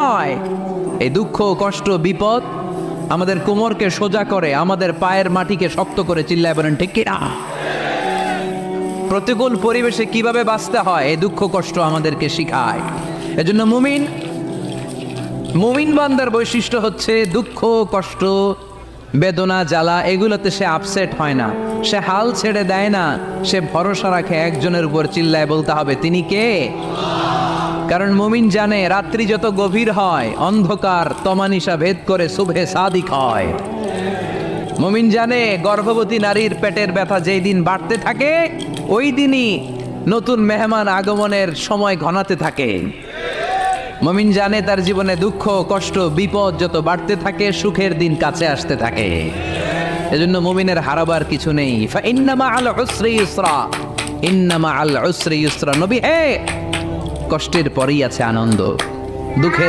নয়। এই দুঃখ, কষ্ট, বিপদ আমাদের কোমরকে সোজা করে, আমাদের পায়ের মাটিকে শক্ত করে। চিল্লায় বলেন ঠিক কিনা? প্রতিকূল পরিবেশে কিভাবে বাঁচতে হয় এই দুঃখ কষ্ট আমাদেরকে শিখায়। এজন্য মুমিন বান্দার বৈশিষ্ট্য হচ্ছে দুঃখ কষ্ট বেদনা জ্বালা এগুলোতে সে আপসেট হয় না, সে হাল ছেড়ে দেয় না, সে ভরসা রাখে একজনের উপর। চিল্লায় বলতে হবে তিনি কে? কারণ মুমিন জানে রাত্রি যত গভীর হয় অন্ধকার তমানিসা ভেদ করে সুবহে সাদিক হয়। মুমিন জানে গর্ভবতী নারীর পেটের ব্যথা যেই দিন বাড়তে থাকে ওই দিনই নতুন মেহমান আগমনের সময় ঘনাতে থাকে। মুমিন জানে তার জীবনে দুঃখ কষ্ট বিপদ যত বাড়তে থাকে সুখের দিন কাছে আসতে থাকে। এজন্য মুমিনের হারাবার কিছু নেই। ইন্না মাআল উসরি ইউসরা, ইন্না মাআল উসরি ইউসরা। নবী হে, কষ্টের পরেই আছে আনন্দ, দুঃখের